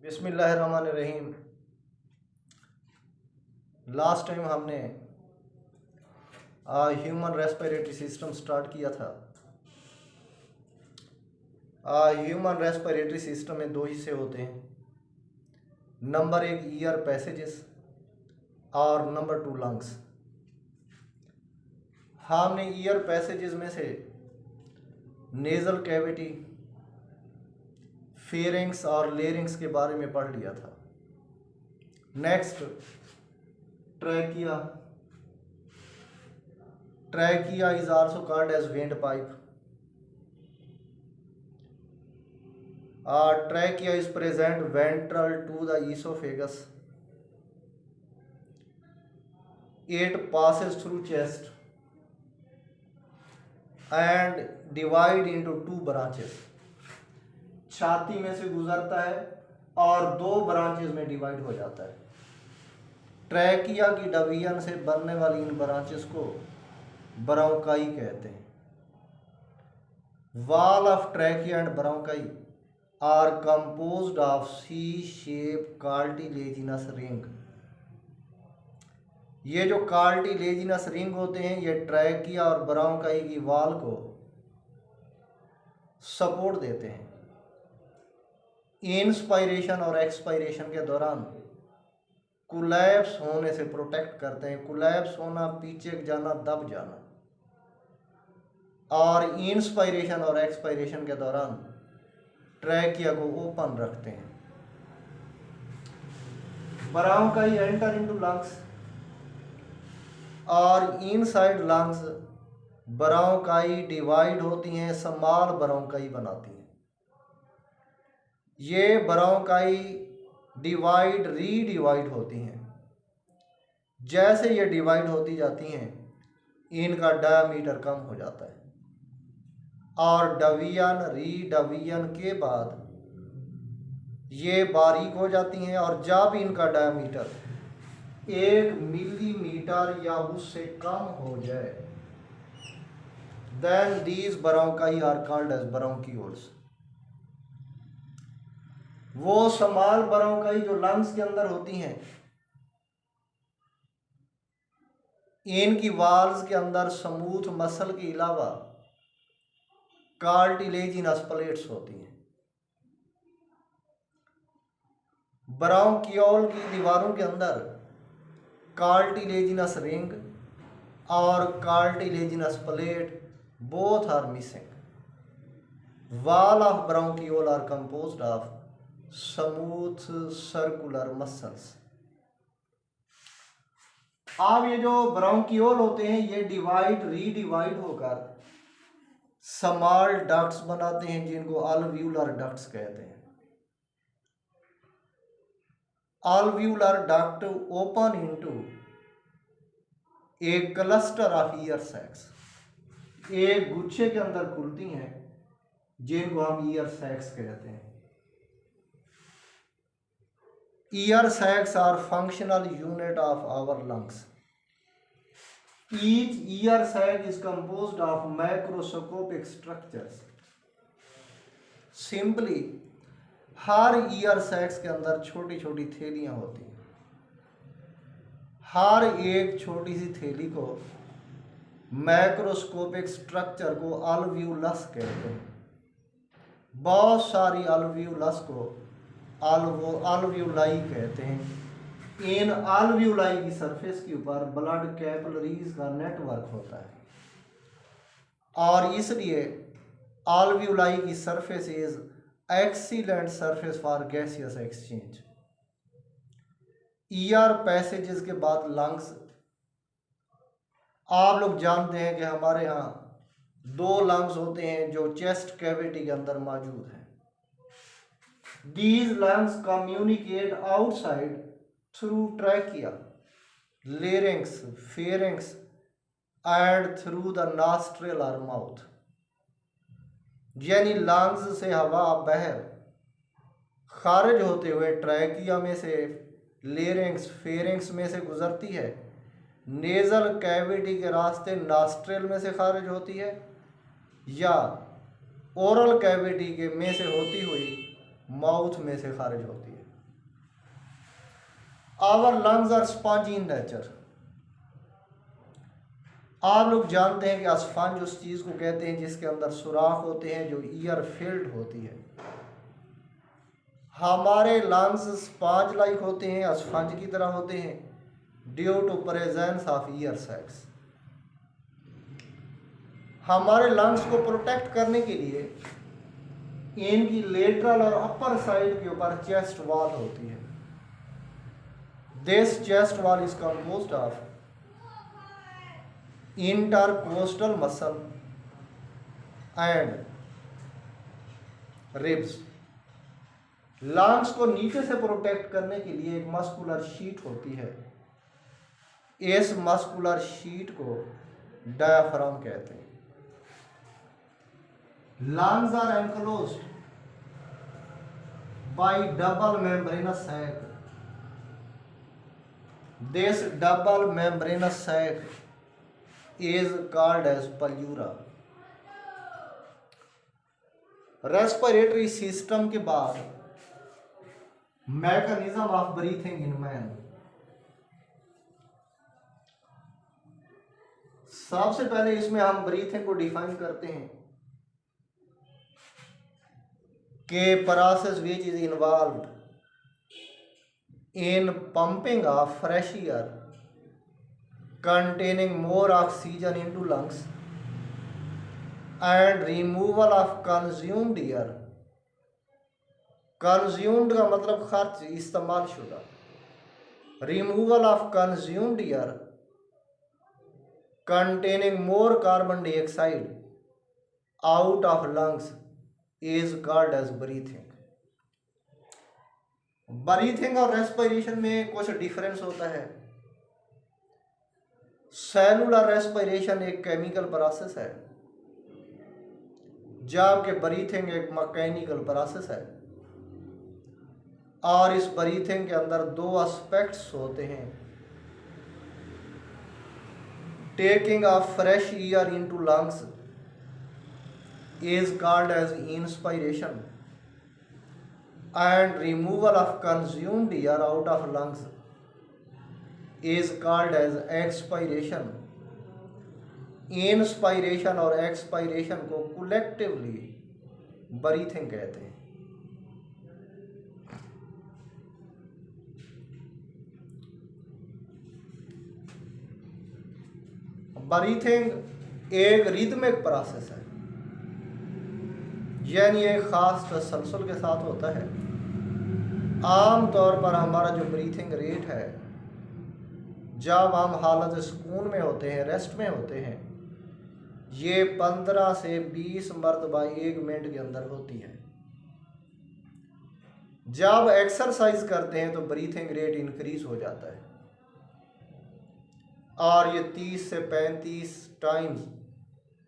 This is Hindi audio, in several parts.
बिस्मिल्लाहिर्रहमानिर्रहीम। लास्ट टाइम हमने ह्यूमन रेस्पिरेटरी सिस्टम स्टार्ट किया था। ह्यूमन रेस्पिरेटरी सिस्टम में दो हिस्से होते हैं। नंबर एक ईयर पैसेजेस और नंबर टू लंग्स। हमने ईयर पैसेजेस में से नेजल कैविटी, फेरिंग्स और लेरिंग्स के बारे में पढ़ लिया था। Next trachea. Trachea is also called as windpipe. Trachea is present ventral to the esophagus. It passes through chest and divide into two branches. छाती में से गुजरता है और दो ब्रांचेस में डिवाइड हो जाता है। ट्रैकिया की डिवीजन से बनने वाली इन ब्रांचेस को ब्रोंकाई कहते हैं। Wall of trachea and bronchi are composed of C-shaped cartilaginous ring। ये जो कार्टिलेजिनस रिंग होते हैं ये ट्रैकिया और ब्रोंकाई की वॉल को सपोर्ट देते हैं। इंस्पायरेशन और एक्सपायरेशन के दौरान कोलैप्स होने से प्रोटेक्ट करते हैं। कोलैप्स होना, पीछे जाना, दब जाना। और इंस्पायरेशन और एक्सपायरेशन के दौरान ट्रैकिया को ओपन रखते हैं। ब्रोंकाई एंटर इनटू लंग्स और इनसाइड लंग्स ब्रोंकाई डिवाइड होती हैं, स्मॉल ब्रोंकाई बनाती हैं। ये ब्रोंकाई डिवाइड रीडिवाइड होती हैं। जैसे ये डिवाइड होती जाती हैं इनका डायमीटर कम हो जाता है और डिवीजन रीडिवीजन के बाद ये बारीक हो जाती हैं और जब इनका डायमीटर 1 मिलीमीटर या उससे कम हो जाए then these bronchi are called as bronchioles. वो स्मॉल ब्रोंकाई जो लंग्स के अंदर होती हैं इनकी वॉल्स के अंदर स्मूथ मसल के अलावा कार्टिलेजिनस प्लेट्स होती हैं। ब्रोंकियोल की दीवारों के अंदर कार्टिलेजिनस रिंग और cartilaginous plate both are missing. Wall of bronchiole are composed of smooth circular muscles. अब ये जो ब्रोंकियोल होते हैं ये डिवाइड रीडिवाइड होकर स्मॉल डक्ट्स बनाते हैं जिनको अल्वियुलर डक्ट्स कहते हैं। Alveolar duct open into a cluster of air sacs. एक गुच्छे के अंदर खुलती हैं जिनको हम ईयर सैक्स कहते हैं। Air sacs are functional unit of our lungs. Each ear sac is composed of macroscopic structures. Simply, हर ईयर सैक्स के अंदर छोटी छोटी थैलियां होती हैं। हर एक छोटी सी थैली को मैक्रोस्कोपिक स्ट्रक्चर को अल्वियुलस कहते हैं। बहुत सारी अल्वियुलस को अल्वियुलाई कहते हैं। इन अल्वियुलाई की सरफेस के ऊपर ब्लड कैपिलरीज का नेटवर्क होता है और इसलिए अल्वियुलाई की surface is excellent surface for gaseous exchange. Year passages के बाद लंग्स। आप लोग जानते हैं कि हमारे यहाँ 2 लंग्स होते हैं जो चेस्ट कैविटी के अंदर मौजूद हैं। These lungs communicate outside through trachea, larynx, pharynx and through the nostril or mouth। यानी लंग्स से हवा बाहर खारिज होते हुए ट्रैकिया में से, लेरिंग्स, फेरिंग्स में से गुजरती है, नेजल कैविटी के रास्ते नॉस्ट्रिल में से खारिज होती है या ओरल कैविटी के में से होती हुई माउथ में से खारिज होती है। Our lungs are sponge in nature. आप लोग जानते हैं कि स्पंज उस चीज़ को कहते हैं जिसके अंदर सुराख होते हैं, जो ईयर फिल्ड होती है। हमारे लंग्स स्पंज लाइक होते हैं, स्पंज की तरह होते हैं, due to presence of air sacs. हमारे लंग्स को प्रोटेक्ट करने के लिए इनकी लेटरल और अपर साइड के ऊपर चेस्ट वॉल होती है। This chest wall is composed of intercostal muscle and ribs. Lungs को नीचे से प्रोटेक्ट करने के लिए एक मस्कुलर शीट होती है। इस मस्कुलर शीट को डायफ्राम कहते हैं। Lungs are enclosed by double membranous sac. This double membranous sac is called as pleura। Respiratory system के बाद mechanism of breathing in man. सबसे पहले इसमें हम ब्रीथिंग को डिफाइन करते हैं कि process which is involved in pumping of fresh air containing more oxygen into lungs and removal of consumed air। consumed का मतलब खर्च, इस्तेमाल शुदा। removal of consumed air containing more carbon dioxide out of lungs is called as breathing। Breathing और रेस्पिरेशन में कुछ डिफरेंस होता है। सेलुलर रेस्पिरेशन एक केमिकल प्रोसेस है, जबकि ब्रीथिंग एक मैकेनिकल प्रोसेस है। और इस ब्रीथिंग के अंदर दो एस्पेक्ट्स होते हैं। Taking of fresh air into lungs is called as inspiration and removal of consumed air out of lungs is called as expiration। Inspiration और एक्सपायरेशन को कलेक्टिवली ब्रीथिंग कहते हैं। ब्रीथिंग एक रिदमिक प्रोसेस है, यानी एक खास तसलसल के साथ होता है। आम तौर पर हमारा जो ब्रीथिंग रेट है, जब हम हालत सुकून में होते हैं, रेस्ट में होते हैं, ये 15 से 20 मरतबा 1 मिनट के अंदर होती है। जब एक्सरसाइज करते हैं तो ब्रीथिंग रेट इंक्रीज हो जाता है और ये 30 से 35 टाइम्स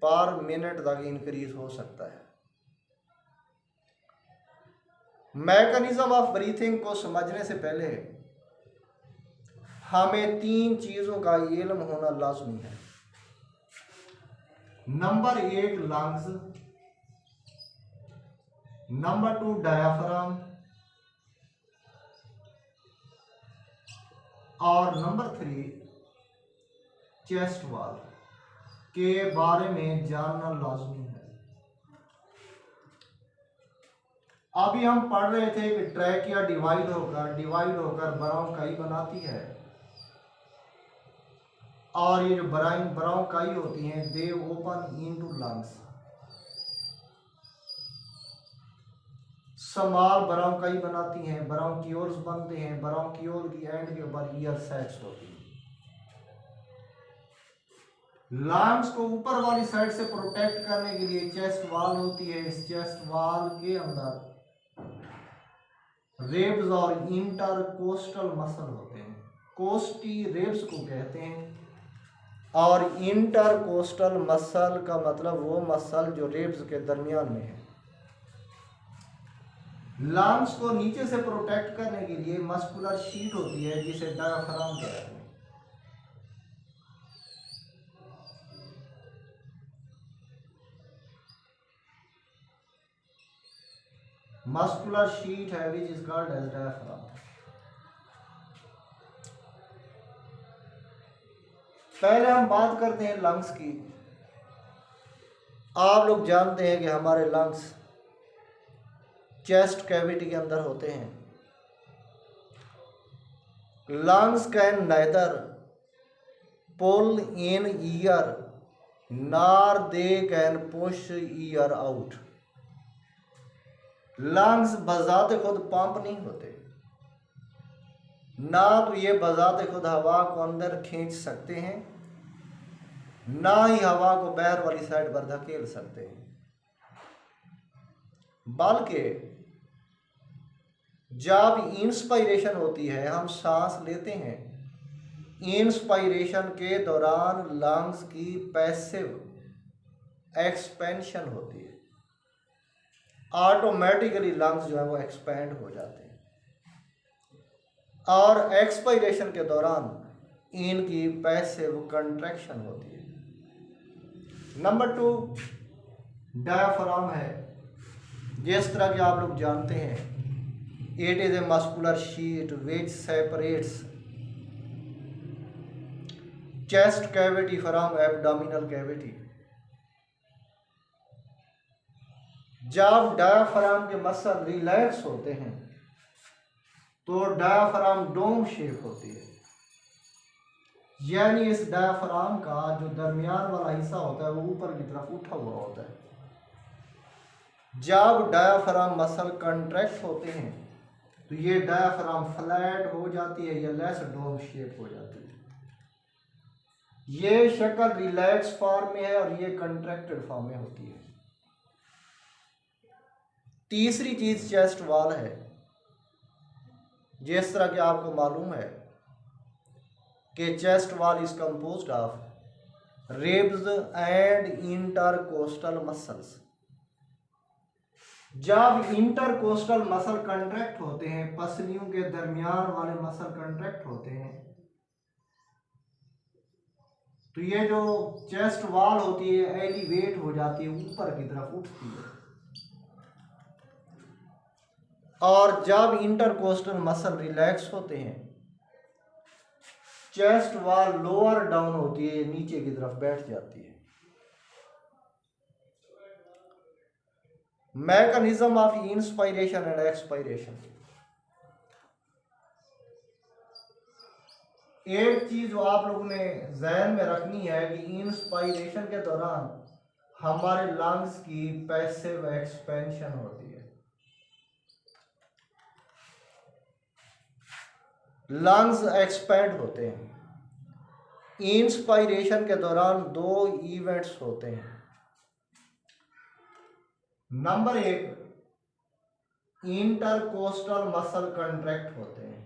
पर मिनट तक इंक्रीज हो सकता है। मैकेनिज्म ऑफ ब्रीथिंग को समझने से पहले हमें 3 चीजों का इल्म होना लाजमी है। नंबर 1 लंग्स, नंबर 2 डायफ्राम और नंबर 3 चेस्ट वॉल के बारे में जानना लाजमी है। अभी हम पढ़ रहे थे कि ट्रैकिया डिवाइड होकर ब्रोंकाई बनाती है और ये जो ब्रोंकाई होती हैं दे open into lungs. Small bronchi बनाती हैं, ब्रोंक्यूल्स बनते हैं, ब्रोंक्यूल की एंड के ऊपर ईयर सैक्स होती है। लंग्स को ऊपर वाली साइड से प्रोटेक्ट करने के लिए चेस्ट वॉल होती है। इस चेस्ट वॉल के अंदर रिब्स और इंटरकोस्टल मसल होते हैं। कोस्टी रिब्स को कहते हैं और इंटरकोस्टल मसल का मतलब वो मसल जो रिब्स के दरमियान में है। लंग्स को नीचे से प्रोटेक्ट करने के लिए मस्कुलर शीट होती है जिसे डायफ्राम कहते हैं। मस्कुलर शीट है which is called as diaphragm. पहले हम बात करते हैं लंग्स की। आप लोग जानते हैं कि हमारे लंग्स चेस्ट कैविटी के अंदर होते हैं। Lungs can neither pull in air nor they can push air out. Lungs बजाते खुद पंप नहीं होते, ना तो ये बजाते खुद हवा को अंदर खींच सकते हैं, ना ही हवा को बाहर वाली साइड पर धकेल सकते हैं, बल्कि जब इंस्पायरेशन होती है, हम सांस लेते हैं, इंस्पायरेशन के दौरान लंग्स की पैसिव एक्सपेंशन होती है, ऑटोमेटिकली लंग्स जो है वो एक्सपेंड हो जाते हैं, और एक्सपायरेशन के दौरान इनकी पैसिव कंट्रैक्शन होती है। नंबर 2 डायफ्राम है। जिस तरह के आप लोग जानते हैं, it is a muscular sheet which separates chest cavity from abdominal cavity. जब डायफ्राम के मसल रिलैक्स होते हैं तो डायफ्राम डोम शेप होती है, यानी इस डायफ्राम का जो दरमियान वाला हिस्सा होता है वो ऊपर की तरफ उठा हुआ होता है। जब डायफ्राम मसल कंट्रैक्ट होते हैं तो ये डायफ्राम फ्लैट हो जाती है या लेस डोम शेप हो जाती है। ये शक्ल रिलैक्स फॉर्म में है और ये कंट्रैक्टेड फॉर्म में होती है। तीसरी चीज चेस्ट वॉल है। जिस तरह कि आपको मालूम है कि chest wall is composed of ribs and intercostal muscles. जब इंटरकोस्टल मसल कंट्रैक्ट होते हैं, पसलियों के दरमियान वाले मसल कंट्रैक्ट होते हैं, तो ये जो चेस्ट वॉल होती है एलिवेट हो जाती है, ऊपर की तरफ उठती है। और जब इंटरकोस्टल मसल रिलैक्स होते हैं, चेस्ट वॉल लोअर डाउन होती है, नीचे की तरफ बैठ जाती है। Mechanism of inspiration and expiration. एक चीज जो आप लोगों ने जहन में रखनी है कि इंस्पायरेशन के दौरान हमारे लंग्स की पैसिव एक्सपेंशन होती है। लंग्स एक्सपेंड होते हैं। इंस्पायरेशन के दौरान 2 इवेंट्स होते हैं। नंबर 1, इंटरकोस्टल मसल कंट्रैक्ट होते हैं।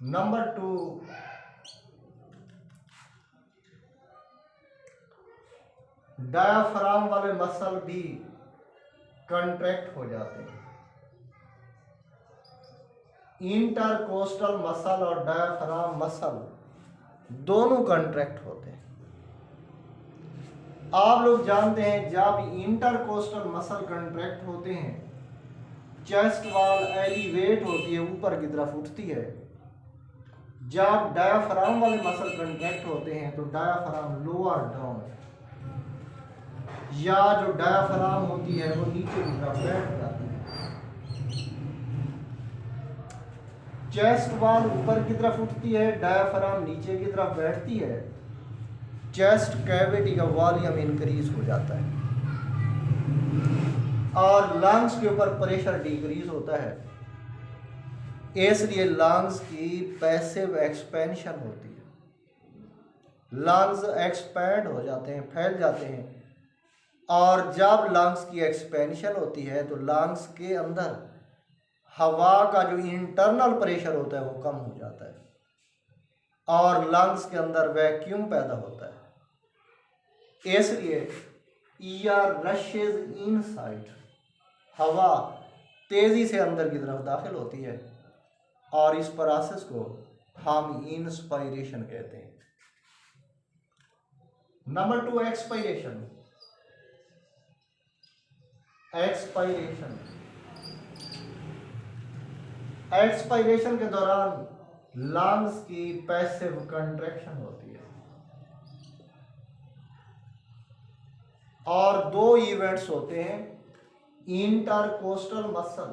नंबर 2, डायफ्राम वाले मसल भी कंट्रैक्ट हो जाते हैं। इंटरकोस्टल मसल और डायफ्राम मसल दोनों कंट्रैक्ट होते हैं। आप लोग जानते हैं जब इंटरकोस्टल मसल कंट्रैक्ट होते हैं, चेस्ट वॉल एलिवेट होती है, ऊपर की तरफ उठती है। जब डायफ्राम वाले मसल कंट्रैक्ट होते हैं तो डायफ्राम लोअर डाउन, या जो डायफ्राम होती है वो नीचे की तरफ बैठ जाती है। चेस्ट वॉल ऊपर की तरफ उठती है, डायफ्राम नीचे की तरफ बैठती है। चेस्ट कैविटी का वॉल्यूम इंक्रीज हो जाता है और लंग्स के ऊपर प्रेशर डिक्रीज होता है। इसलिए लंग्स की पैसिव एक्सपेंशन होती है। लंग्स एक्सपैंड हो जाते हैं, फैल जाते हैं, और जब लंग्स की एक्सपेंशन होती है तो लंग्स के अंदर हवा का जो इंटरनल प्रेशर होता है वो कम हो जाता है और लंग्स के अंदर वैक्यूम पैदा होता है। इसलिए एयर रशेज इनसाइड, हवा तेजी से अंदर की तरफ दाखिल होती है और इस प्रोसेस को हम इंस्पायरेशन कहते हैं। Number 2, expiration. एक्सपायरेशन के दौरान लंग्स की पैसिव कंट्रैक्शन होती है। और दो इवेंट्स होते हैं, इंटरकोस्टल मसल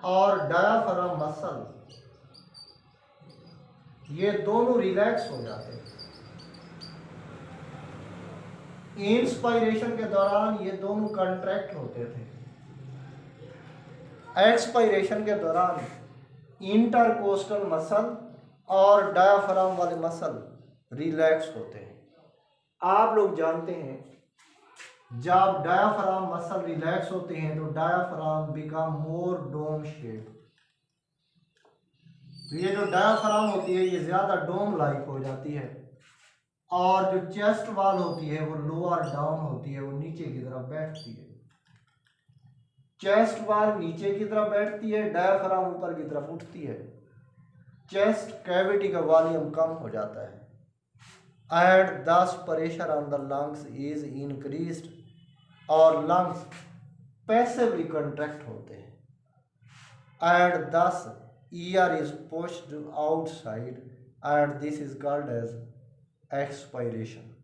और डायाफ्राम मसल, ये दोनों रिलैक्स हो जाते हैं। इंस्पायरेशन के दौरान ये दोनों कंट्रैक्ट होते थे, एक्सपायरेशन के दौरान इंटरकोस्टल मसल और डायाफ्राम वाले मसल रिलैक्स होते हैं। आप लोग जानते हैं जब डायाफ्राम मसल रिलैक्स होते हैं तो diaphragm become more dome shape. तो ये जो डायाफ्राम होती है ये ज्यादा डोम लाइक हो जाती है, और जो चेस्ट वॉल होती है वो लोअर डाउन होती है, वो नीचे की तरफ बैठती है। चेस्ट वॉल नीचे की तरफ बैठती है, डायाफ्राम ऊपर की तरफ उठती है। चेस्ट कैविटी का वॉल्यूम कम हो जाता है and thus pressure on the lungs is increased, और लंग्स पैसिवली कंट्रैक्ट होते हैं and thus air is pushed outside and this is called as expiration.